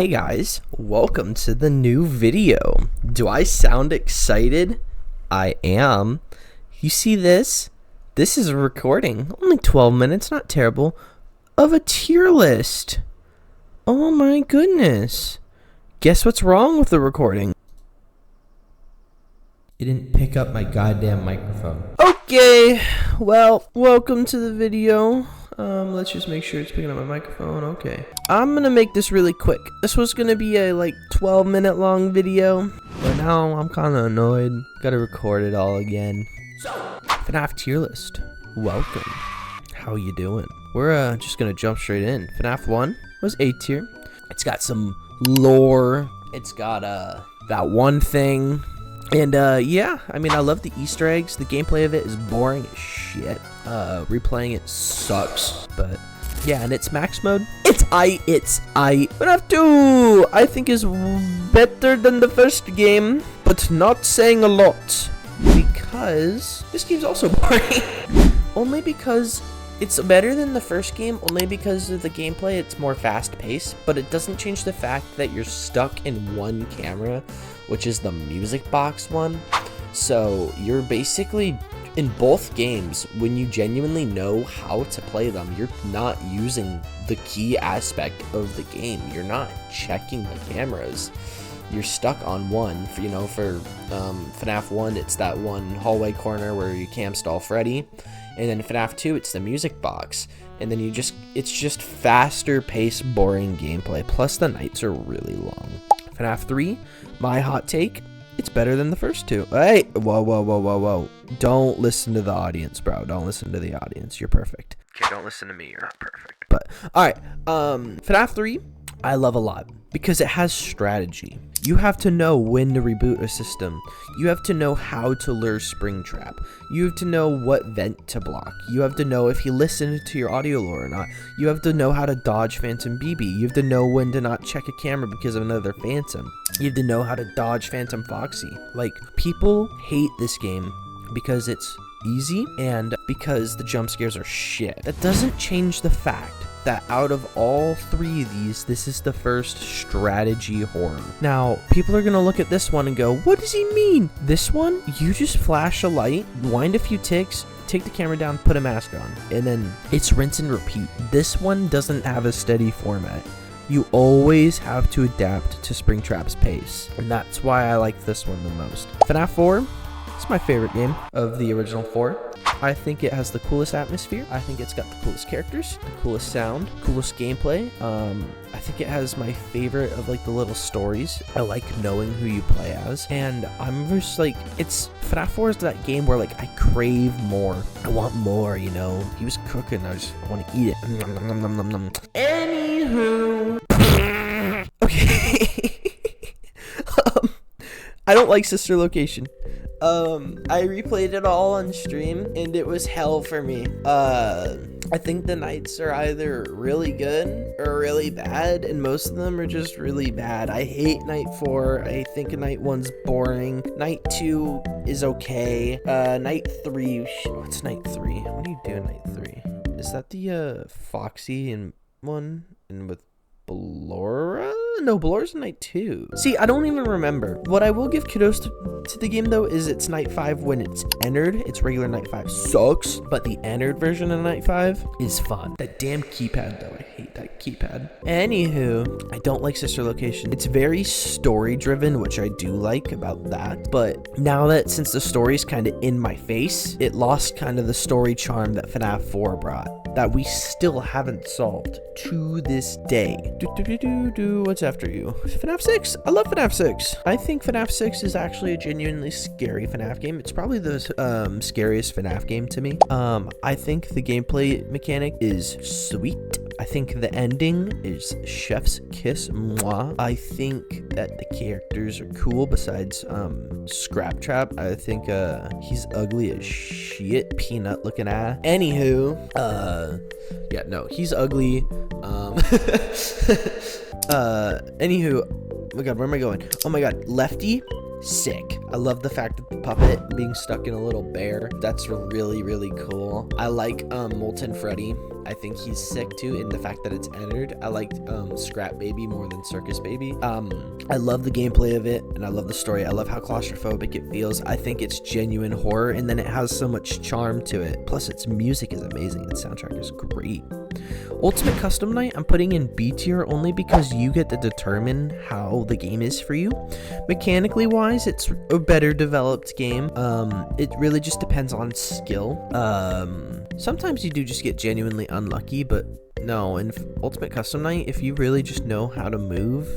Hey guys, welcome to the new video. Do I sound excited? I am. You see this? This is a recording, only 12 minutes, not terrible, of a tier list. Oh my goodness. Guess what's wrong with the recording? It didn't pick up my goddamn microphone. Okay, well, welcome to the video. Let's just make sure it's picking up my microphone. Okay. I'm gonna make this really quick. This was gonna be a 12-minute long video, but now I'm kind of annoyed. Gotta record it all again. So, FNAF tier list. Welcome. How you doing? We're just gonna jump straight in. FNAF 1 was A tier. It's got some lore. It's got that one thing. And yeah, I mean, I love the Easter eggs. The gameplay of it is boring as shit. Replaying it sucks, but yeah, and it's max mode. It's I. FNAF 2, I think, is better than the first game, but not saying a lot because this game's also boring. Only because it's better than the first game, only because of the gameplay. It's more fast-paced, but it doesn't change the fact that you're stuck in one camera, which is the music box one. So you're basically, in both games, when you genuinely know how to play them, you're not using the key aspect of the game. You're not checking the cameras. You're stuck on one. For FNAF 1, it's that one hallway corner where you cam stall Freddy. And then FNAF 2, it's the music box. And then it's just faster paced, boring gameplay. Plus the nights are really long. FNAF 3, my hot take, it's better than the first two. Hey, whoa. Don't listen to the audience, bro. Don't listen to the audience. You're perfect. Okay, don't listen to me. You're not perfect. But, alright, FNAF 3, I love a lot because it has strategy. You have to know when to reboot a system. You have to know how to lure Springtrap. You have to know what vent to block. You have to know if he listened to your audio lore or not. You have to know how to dodge Phantom BB. You have to know when to not check a camera because of another Phantom. You have to know how to dodge Phantom Foxy. Like, people hate this game because it's easy and because the jump scares are shit. That doesn't change the fact that out of all three of these, this is the first strategy horror. Now, people are gonna look at this one and go, what does he mean? This one, you just flash a light, wind a few ticks, take the camera down, put a mask on, and then it's rinse and repeat. This one doesn't have a steady format. You always have to adapt to Springtrap's pace, and that's why I like this one the most. FNAF 4, it's my favorite game of the original 4. I think it has the coolest atmosphere. I think it's got the coolest characters, the coolest sound, coolest gameplay. I think it has my favorite of the little stories. I like knowing who you play as. And I'm just FNAF 4 is that game where I crave more. I want more, you know. He was cooking, I want to eat it. Anywho. Okay. I don't like Sister Location. I replayed it all on stream, and it was hell for me. I think the nights are either really good or really bad, and most of them are just really bad. I hate night 4. I think night 1's boring. Night 2 is okay. Night 3, what's night 3? What do you do in night 3? Is that the, Foxy and one, and with Ballora? No, Ballora's in night 2. See, I don't even remember. What I will give kudos to the game, though, is it's night 5 when it's entered. It's regular night 5 sucks, but the entered version of night 5 is fun. That damn keypad, though. I hate that keypad. Anywho, I don't like Sister Location. It's very story-driven, which I do like about that. But now that, since the story's kind of in my face, it lost kind of the story charm that FNAF 4 brought, that we still haven't solved to this day. What's after you? FNAF 6? I love FNAF 6. I think FNAF 6 is actually a genuinely scary FNAF game. It's probably the scariest FNAF game to me. I think the gameplay mechanic is sweet. I think the ending is chef's kiss. Mwah. I think that the characters are cool besides Scrap Trap. I think he's ugly as shit. Peanut looking at. Anywho, yeah, no, he's ugly. Anywho, oh my god, where am I going? Oh my god, Lefty sick. I love the fact that the puppet being stuck in a little bear. That's really, really cool. I like Molten Freddy. I think he's sick too in the fact that it's entered. I liked Scrap Baby more than Circus Baby. I love the gameplay of it, and I love the story. I love how claustrophobic it feels. I think it's genuine horror, and then it has so much charm to it. Plus, its music is amazing. Its soundtrack is great. Ultimate Custom Night, I'm putting in B tier only because you get to determine how the game is for you. Mechanically wise, it's a better developed game. It really just depends on skill. Sometimes you do just get genuinely unlucky, but no, in Ultimate Custom Night, if you really just know how to move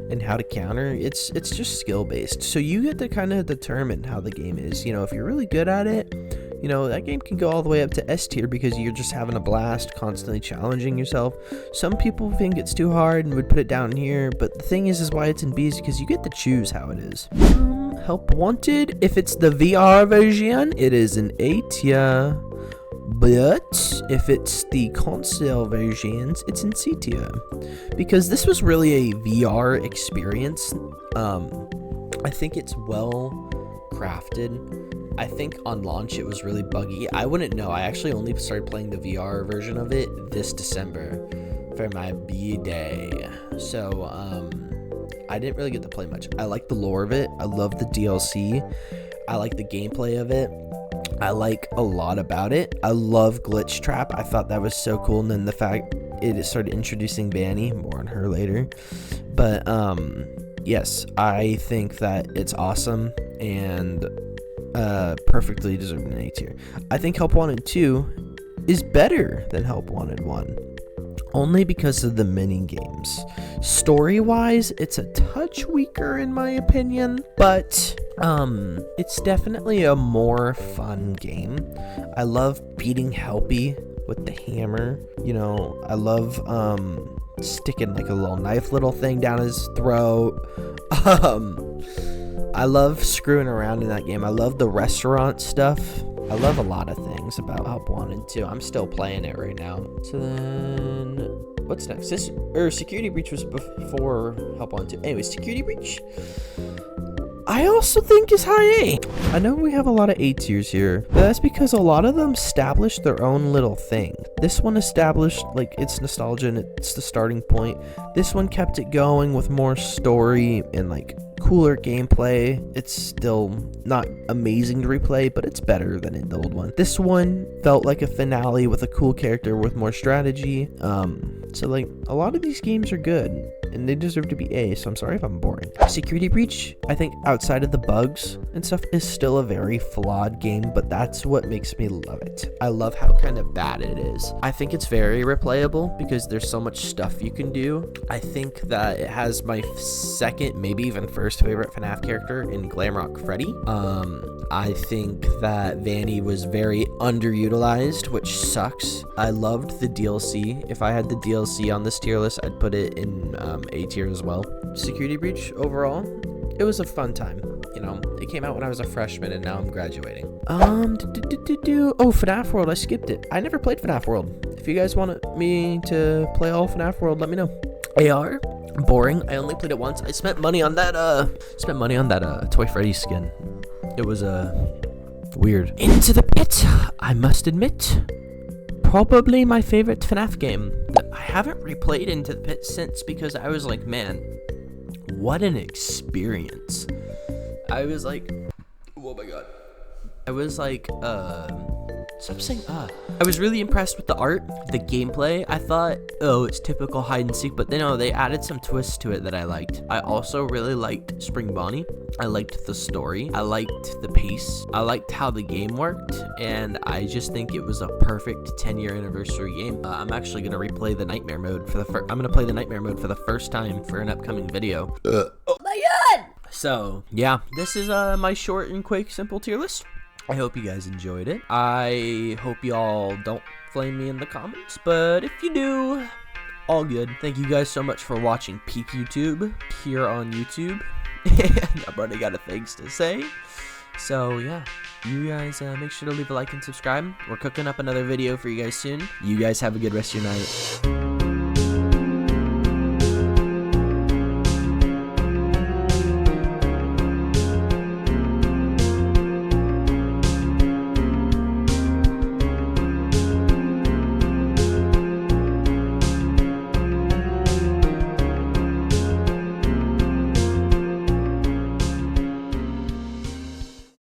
and how to counter, it's just skill based. So you get to kind of determine how the game is. You know, if you're really good at it, you know, that game can go all the way up to S tier because you're just having a blast, constantly challenging yourself. Some people think it's too hard and would put it down here, but the thing is why it's in B is because you get to choose how it is. Help Wanted, if it's the VR version, it is an A tier. But if it's the console versions, it's in C tier. Because this was really a VR experience. I think it's well crafted. I think on launch it was really buggy. I wouldn't know. I actually only started playing the VR version of it this December for my B-Day. So, I didn't really get to play much. I like the lore of it. I love the DLC. I like the gameplay of it. I like a lot about it. I love Glitch Trap. I thought that was so cool. And then the fact it started introducing Vanny, more on her later. But, yes, I think that it's awesome and perfectly deserving an A tier. I think Help Wanted 2 is better than Help Wanted 1. Only because of the mini games. Story-wise, it's a touch weaker in my opinion, but it's definitely a more fun game. I love beating Helpy with the hammer. You know, I love sticking like a little knife little thing down his throat. I love screwing around in that game. I love the restaurant stuff. I love a lot of things about Help Wanted 2. I'm still playing it right now. So then, what's next? Security Breach was before Help Wanted 2. Anyway, Security Breach, I also think is high A. I know we have a lot of A tiers here, but that's because a lot of them established their own little thing. This one established, like, its nostalgia and it's the starting point. This one kept it going with more story and, like, cooler gameplay. It's still not amazing to replay, but it's better than in the old one. This one felt like a finale with a cool character with more strategy. So like a lot of these games are good and they deserve to be A, so I'm sorry if I'm boring. Security Breach, I think outside of the bugs and stuff, is still a very flawed game, but that's what makes me love it. I love how kind of bad it is. I think it's very replayable because there's so much stuff you can do. I think that it has my second, maybe even first favorite FNAF character in Glamrock Freddy. I think that Vanny was very underutilized, which sucks. I loved the DLC. If I had the DLC on this tier list, I'd put it in A tier as well. Security Breach, overall, it was a fun time. You know, it came out when I was a freshman and now I'm graduating. Oh, FNAF World, I skipped it. I never played FNAF World. If you guys want me to play all FNAF World, let me know. AR, boring. I only played it once. I spent money on that Toy Freddy skin. It was weird. Into the Pit, I must admit, probably my favorite FNAF game. I haven't replayed Into the Pit since because I was like, man, what an experience. I was like, oh my god. I was like, stop saying I was really impressed with the art, the gameplay. I thought, oh, it's typical hide and seek, but then they added some twists to it that I liked. I also really liked Spring Bonnie. I liked the story. I liked the pace. I liked how the game worked, and I just think it was a perfect 10-year anniversary game. I'm actually gonna replay the Nightmare mode for the I'm gonna play the Nightmare mode for the first time for an upcoming video. Oh my god! So yeah, this is my short and quick, simple tier list. I hope you guys enjoyed it. I hope y'all don't flame me in the comments, but if you do, all good. Thank you guys so much for watching Peak YouTube here on YouTube. And I'm running out of things to say. So yeah, you guys make sure to leave a like and subscribe. We're cooking up another video for you guys soon. You guys have a good rest of your night.